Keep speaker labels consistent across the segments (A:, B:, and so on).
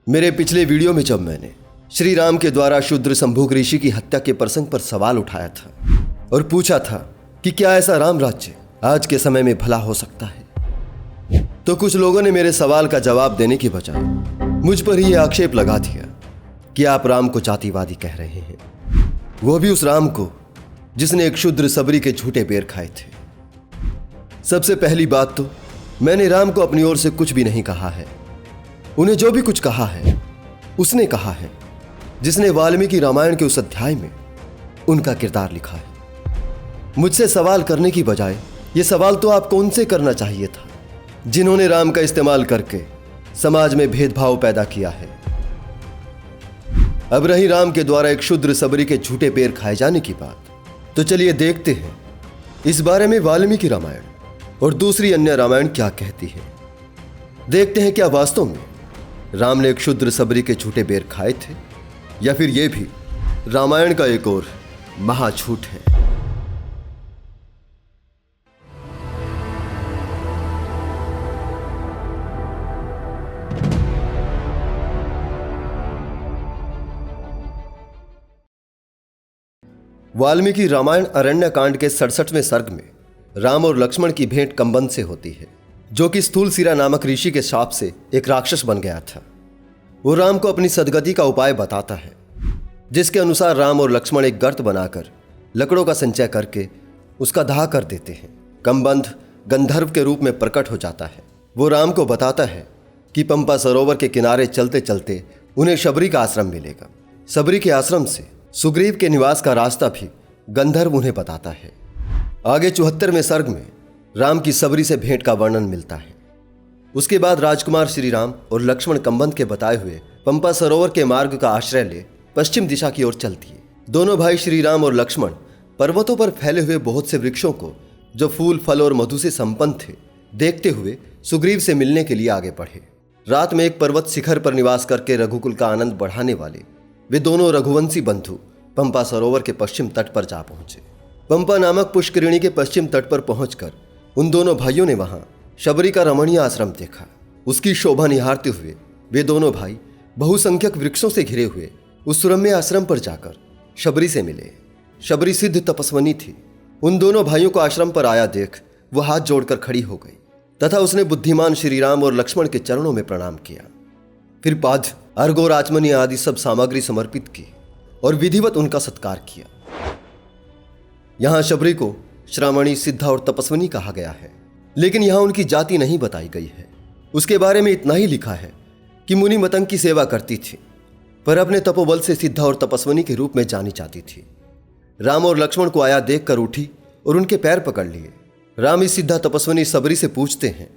A: मेरे पिछले वीडियो में जब मैंने श्री राम के द्वारा शूद्र संभोग ऋषि की हत्या के प्रसंग पर सवाल उठाया था और पूछा था कि क्या ऐसा राम राज्य आज के समय में भला हो सकता है, तो कुछ लोगों ने मेरे सवाल का जवाब देने की बजाय मुझ पर ही आक्षेप लगा दिया कि आप राम को जातिवादी कह रहे हैं, वो भी उस राम को जिसने एक शूद्र सबरी के झूठे बेर खाए थे। सबसे पहली बात तो मैंने राम को अपनी ओर से कुछ भी नहीं कहा है। उन्हें जो भी कुछ कहा है उसने कहा है जिसने वाल्मीकि रामायण के उस अध्याय में उनका किरदार लिखा है। मुझसे सवाल करने की बजाय ये सवाल तो आपको उनसे करना चाहिए था जिन्होंने राम का इस्तेमाल करके समाज में भेदभाव पैदा किया है। अब रही राम के द्वारा एक शूद्र सबरी के झूठे बेर खाए जाने की बात, तो चलिए देखते हैं इस बारे में वाल्मीकि रामायण और दूसरी अन्य रामायण क्या कहती है। देखते हैं क्या वास्तव में राम ने एक शूद्र सबरी के झूठे बेर खाए थे या फिर यह भी रामायण का एक और महाझूठ है। वाल्मीकि रामायण अरण्य कांड के 67वें सर्ग में राम और लक्ष्मण की भेंट कंबंध से होती है, जो कि स्थूलशिरा नामक ऋषि के शाप से एक राक्षस बन गया था। वो राम को अपनी सदगति का उपाय बताता है, जिसके अनुसार राम और लक्ष्मण एक गर्त बनाकर लकड़ों का संचय करके उसका दाह कर देते हैं। कंबंध गंधर्व के रूप में प्रकट हो जाता है। वो राम को बताता है कि पंपा सरोवर के किनारे चलते चलते उन्हें शबरी का आश्रम मिलेगा। शबरी के आश्रम से सुग्रीव के निवास का रास्ता भी गंधर्व उन्हें बताता है। आगे 74वें सर्ग में राम की शबरी से भेंट का वर्णन मिलता है। उसके बाद राजकुमार श्री राम और लक्ष्मण कंबंध के बताए हुए पंपा सरोवर के मार्ग का आश्रय ले पश्चिम दिशा की ओर चलती है। दोनों भाई श्री राम और लक्ष्मण पर्वतों पर फैले हुए बहुत से वृक्षों को जो फूल फल और मधु से संपन्न थे देखते हुए सुग्रीव से मिलने के लिए आगे बढ़े। रात में एक पर्वत शिखर पर निवास करके रघुकुल का आनंद बढ़ाने वाले वे दोनों रघुवंशी बंधु पंपा सरोवर के पश्चिम तट पर जा पहुंचे। पंपा नामक पुष्करिणी के पश्चिम तट पर पहुंचकर उन दोनों भाइयों ने वहां शबरी का रमणीय आश्रम देखा। उसकी शोभा निहारते हुए वे दोनों भाई बहुसंख्यक वृक्षों से घिरे हुए उस सुरम्य आश्रम पर जाकर शबरी से मिले। शबरी सिद्ध तपस्विनी थी। उन दोनों भाइयों को आश्रम पर आया देख वह हाथ जोड़कर खड़ी हो गई तथा उसने बुद्धिमान श्री राम और लक्ष्मण के चरणों में प्रणाम किया। फिर पाद अर्घ और आचमनी आदि सब सामग्री समर्पित की और विधिवत उनका सत्कार किया। यहां शबरी को श्रामणी, सिद्धा और तपस्विनी कहा गया है, लेकिन यहां उनकी जाति नहीं बताई गई है। उसके बारे में इतना ही लिखा है कि मुनि मतंग की सेवा करती थी, पर अपने तपोबल से सिद्धा और तपस्विनी के रूप में जानी जाती थी। राम और लक्ष्मण को आया देखकर उठी और उनके पैर पकड़ लिए। राम इस सिद्धा तपस्विनी शबरी से पूछते हैं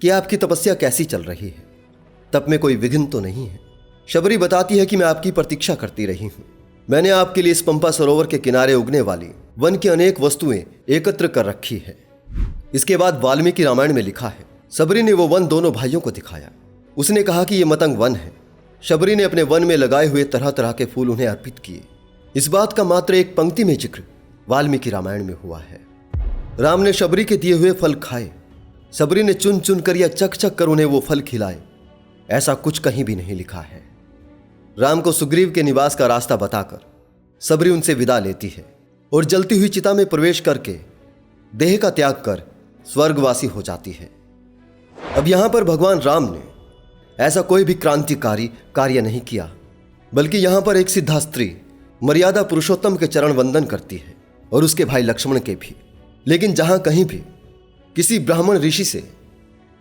A: कि आपकी तपस्या कैसी चल रही है, तप में कोई विघ्न तो नहीं है। शबरी बताती है कि मैं आपकी प्रतीक्षा करती रही हूं। मैंने आपके लिए इस पंपा सरोवर के किनारे उगने वाली वन की अनेक वस्तुएं एकत्र कर रखी है। इसके बाद वाल्मीकि रामायण में लिखा है, शबरी ने वो वन दोनों भाइयों को दिखाया। उसने कहा कि यह मतंग वन है। शबरी ने अपने वन में लगाए हुए तरह तरह के फूल उन्हें अर्पित किए। इस बात का मात्र एक पंक्ति में जिक्र वाल्मीकि रामायण में हुआ है। राम ने शबरी के दिए हुए फल खाए। शबरी ने चुन चुन कर या चक चक कर उन्हें वो फल खिलाए, ऐसा कुछ कहीं भी नहीं लिखा है। राम को सुग्रीव के निवास का रास्ता बताकर शबरी उनसे विदा लेती है और जलती हुई चिता में प्रवेश करके देह का त्याग कर स्वर्गवासी हो जाती है। अब यहां पर भगवान राम ने ऐसा कोई भी क्रांतिकारी कार्य नहीं किया, बल्कि यहां पर एक सिद्धा स्त्री मर्यादा पुरुषोत्तम के चरण वंदन करती है और उसके भाई लक्ष्मण के भी। लेकिन जहां कहीं भी किसी ब्राह्मण ऋषि से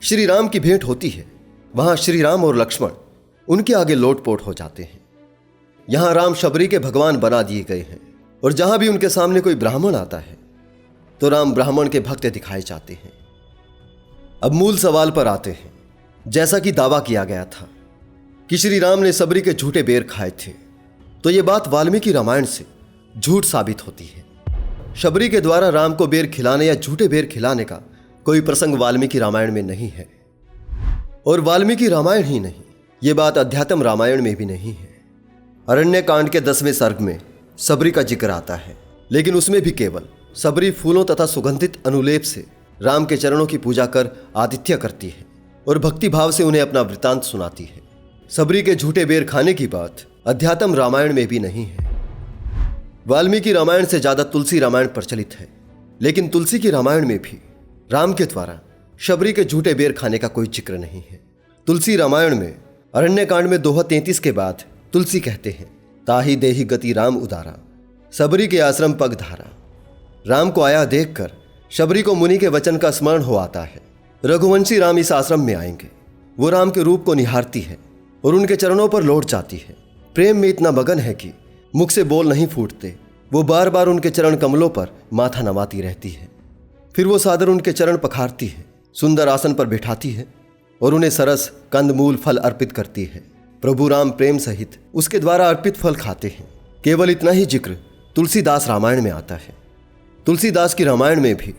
A: श्री राम की भेंट होती है, वहां श्री राम और लक्ष्मण उनके आगे लोटपोट हो जाते हैं। यहां राम शबरी के भगवान बना दिए गए हैं और जहां भी उनके सामने कोई ब्राह्मण आता है तो राम ब्राह्मण के भक्त दिखाए जाते हैं। अब मूल सवाल पर आते हैं। जैसा कि दावा किया गया था कि श्री राम ने शबरी के झूठे बेर खाए थे, तो यह बात वाल्मीकि रामायण से झूठ साबित होती है। शबरी के द्वारा राम को बेर खिलाने या झूठे बेर खिलाने का कोई प्रसंग वाल्मीकि रामायण में नहीं है। और वाल्मीकि रामायण ही नहीं, ये बात अध्यात्म रामायण में भी नहीं है। अरण्य कांड के 10वें सर्ग में शबरी का जिक्र आता है, लेकिन उसमें भी केवल शबरी फूलों तथा सुगंधित अनुलेप से राम के चरणों की पूजा कर आतिथ्य करती है और भक्ति भाव से उन्हें अपना वृतांत सुनाती है। सबरी के झूठे बेर खाने की बात अध्यात्म रामायण में भी नहीं है। वाल्मीकि रामायण से ज्यादा तुलसी रामायण प्रचलित है, लेकिन तुलसी की रामायण में भी राम के द्वारा शबरी के झूठे बेर खाने का कोई जिक्र नहीं है। तुलसी रामायण में अरण्यकांड में दोहा 33 के बाद तुलसी कहते हैं, ताहि देहि गति राम उदारा, सबरी के आश्रम पग धारा। राम को आया देखकर शबरी को मुनि के वचन का स्मरण हो आता है। रघुवंशी राम इस आश्रम में आएंगे। वो राम के रूप को निहारती है और उनके चरणों पर लौट जाती है। प्रेम में इतना मगन है कि मुख से बोल नहीं फूटते। वो बार बार उनके चरण कमलों पर माथा नवाती रहती है। फिर वो सादर उनके चरण पखारती है, सुंदर आसन पर बिठाती है और उन्हें सरस कंदमूल फल अर्पित करती है। प्रभु राम प्रेम सहित उसके द्वारा अर्पित फल खाते हैं। केवल इतना ही जिक्र तुलसीदास रामायण में आता है। तुलसीदास की रामायण में भी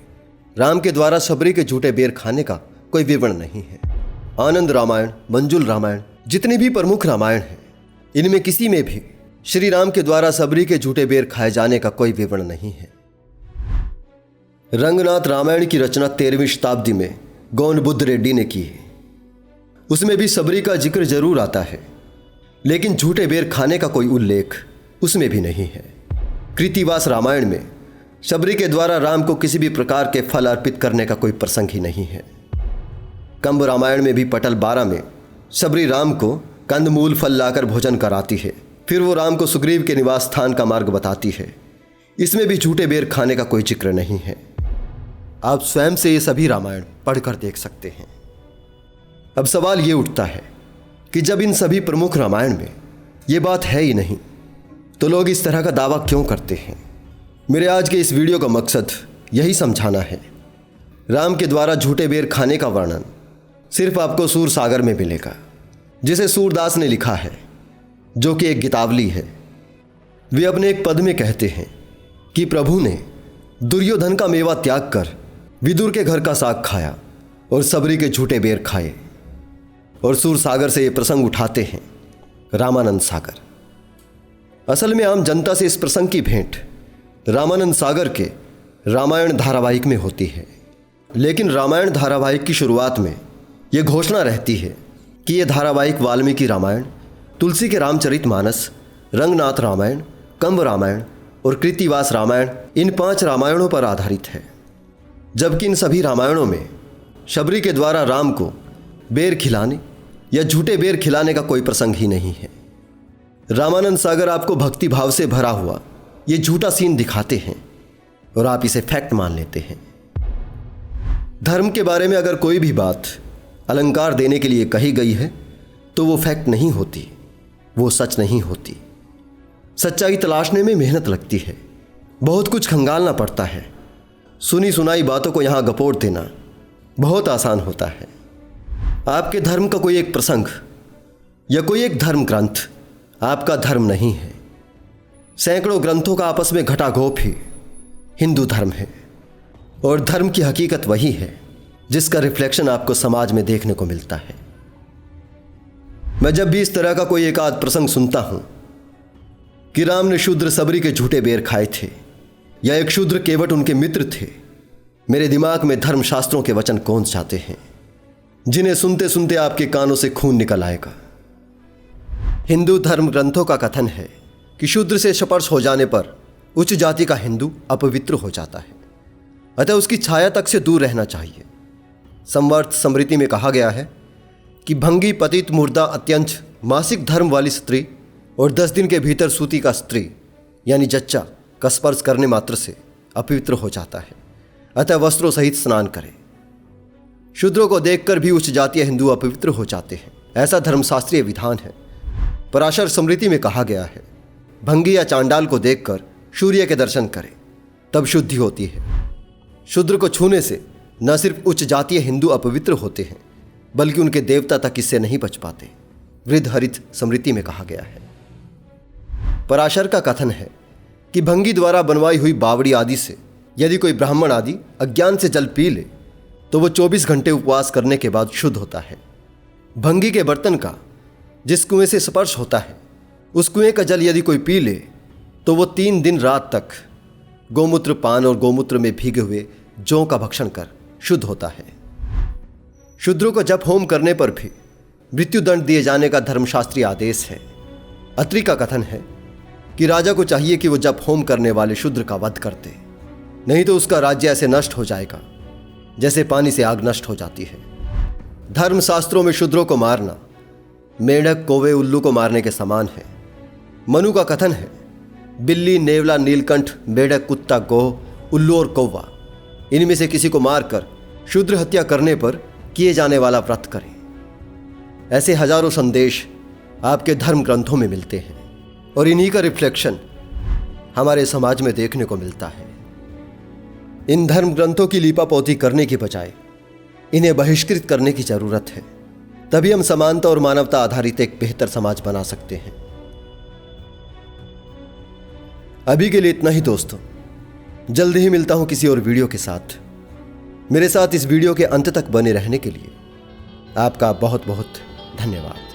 A: राम के द्वारा शबरी के झूठे बेर खाने का कोई विवरण नहीं है। आनंद रामायण, मंजुल रामायण, जितनी भी प्रमुख रामायण हैं, इनमें किसी में भी श्री राम के द्वारा सबरी के झूठे बेर खाए जाने का कोई विवरण नहीं है। रंगनाथ रामायण की रचना 13वीं शताब्दी में गौंड बुद्ध रेड्डी ने की है। उसमें भी सबरी का जिक्र जरूर आता है, लेकिन झूठे बेर खाने का कोई उल्लेख उसमें भी नहीं है। कृतिवास रामायण में शबरी के द्वारा राम को किसी भी प्रकार के फल अर्पित करने का कोई प्रसंग ही नहीं है। कंब रामायण में भी पटल 12 में शबरी राम को कंदमूल फल लाकर भोजन कराती है। फिर वो राम को सुग्रीव के निवास स्थान का मार्ग बताती है। इसमें भी झूठे बेर खाने का कोई जिक्र नहीं है। आप स्वयं से ये सभी रामायण पढ़कर देख सकते हैं। अब सवाल ये उठता है कि जब इन सभी प्रमुख रामायण में ये बात है ही नहीं, तो लोग इस तरह का दावा क्यों करते हैं? मेरे आज के इस वीडियो का मकसद यही समझाना है। राम के द्वारा झूठे बेर खाने का वर्णन सिर्फ आपको सूर सागर में मिलेगा, जिसे सूरदास ने लिखा है, जो कि एक गीतावली है। वे अपने एक पद में कहते हैं कि प्रभु ने दुर्योधन का मेवा त्याग कर विदुर के घर का साग खाया और सबरी के झूठे बेर खाए। और सूर सागर से ये प्रसंग उठाते हैं रामानंद सागर। असल में आम जनता से इस प्रसंग की भेंट रामानंद सागर के रामायण धारावाहिक में होती है। लेकिन रामायण धारावाहिक की शुरुआत में यह घोषणा रहती है कि यह धारावाहिक वाल्मीकि रामायण, तुलसी के रामचरितमानस, रंगनाथ रामायण, कंब रामायण और कृतिवास रामायण, इन 5 रामायणों पर आधारित है। जबकि इन सभी रामायणों में शबरी के द्वारा राम को बेर खिलाने या झूठे बेर खिलाने का कोई प्रसंग ही नहीं है। रामानंद सागर आपको भक्ति भाव से भरा हुआ ये झूठा सीन दिखाते हैं और आप इसे फैक्ट मान लेते हैं। धर्म के बारे में अगर कोई भी बात अलंकार देने के लिए कही गई है तो वो फैक्ट नहीं होती, वो सच नहीं होती। सच्चाई तलाशने में मेहनत लगती है, बहुत कुछ खंगालना पड़ता है। सुनी सुनाई बातों को यहाँ गपोड़ देना बहुत आसान होता है। आपके धर्म का कोई एक प्रसंग या कोई एक धर्म ग्रंथ आपका धर्म नहीं है। सैकड़ों ग्रंथों का आपस में घटाघोप ही हिंदू धर्म है। और धर्म की हकीकत वही है जिसका रिफ्लेक्शन आपको समाज में देखने को मिलता है। मैं जब भी इस तरह का कोई एक आध प्रसंग सुनता हूं कि राम ने शूद्र सबरी के झूठे बेर खाए थे या एक शूद्र केवट उनके मित्र थे, मेरे दिमाग में धर्मशास्त्रों के वचन कौन जाते हैं, जिन्हें सुनते सुनते आपके कानों से खून निकल आएगा। हिंदू धर्म ग्रंथों का कथन है कि शूद्र से स्पर्श हो जाने पर उच्च जाति का हिंदू अपवित्र हो जाता है, अतः उसकी छाया तक से दूर रहना चाहिए। संवर्त स्मृति में कहा गया है कि भंगी पतित मुर्दा अत्यंत मासिक धर्म वाली स्त्री और 10 दिन के भीतर सूती का स्त्री यानी जच्चा का स्पर्श करने मात्र से अपवित्र हो जाता है, अतः वस्त्रों सहित स्नान करें। शूद्रों को देखकर भी उच्च जातीय हिंदू अपवित्र हो जाते हैं, ऐसा धर्मशास्त्रीय विधान है। पराशर स्मृति में कहा गया है, भंगी या चांडाल को देखकर सूर्य के दर्शन करें, तब शुद्धि होती है। शूद्र को छूने से न सिर्फ उच्च जातीय हिंदू अपवित्र होते हैं, बल्कि उनके देवता तक इससे नहीं बच पाते। वृद्धहरित स्मृति में कहा गया है। पराशर का कथन है कि भंगी द्वारा बनवाई हुई बावड़ी आदि से यदि कोई ब्राह्मण आदि अज्ञान से जल पी ले तो वो 24 घंटे उपवास करने के बाद शुद्ध होता है। भंगी के बर्तन का जिस कुएं से स्पर्श होता है, उस कुएं का जल यदि कोई पी ले तो वो 3 दिन रात तक गोमूत्र पान और गोमूत्र में भीगे हुए जौ का भक्षण कर शुद्ध होता है। शूद्रों को जप होम करने पर भी मृत्युदंड दिए जाने का धर्मशास्त्रीय आदेश है। अत्रि का कथन है कि राजा को चाहिए कि वो जप होम करने वाले शूद्र का वध कर दे, नहीं तो उसका राज्य ऐसे नष्ट हो जाएगा जैसे पानी से आग नष्ट हो जाती है। धर्मशास्त्रों में शूद्रों को मारना मेंढक, कौवे, उल्लू को मारने के समान है। मनु का कथन है, बिल्ली, नेवला, नीलकंठ, मेंढक, कुत्ता, गोह, उल्लू और कौवा, इनमें से किसी को मारकर शूद्र हत्या करने पर किए जाने वाला व्रत करें। ऐसे हजारों संदेश आपके धर्म ग्रंथों में मिलते हैं और इन्हीं का रिफ्लेक्शन हमारे समाज में देखने को मिलता है। इन धर्म ग्रंथों की लीपापोती करने की बजाय इन्हें बहिष्कृत करने की जरूरत है, तभी हम समानता और मानवता आधारित एक बेहतर समाज बना सकते हैं। अभी के लिए इतना ही दोस्तों, जल्द ही मिलता हूं किसी और वीडियो के साथ। मेरे साथ इस वीडियो के अंत तक बने रहने के लिए आपका बहुत बहुत धन्यवाद।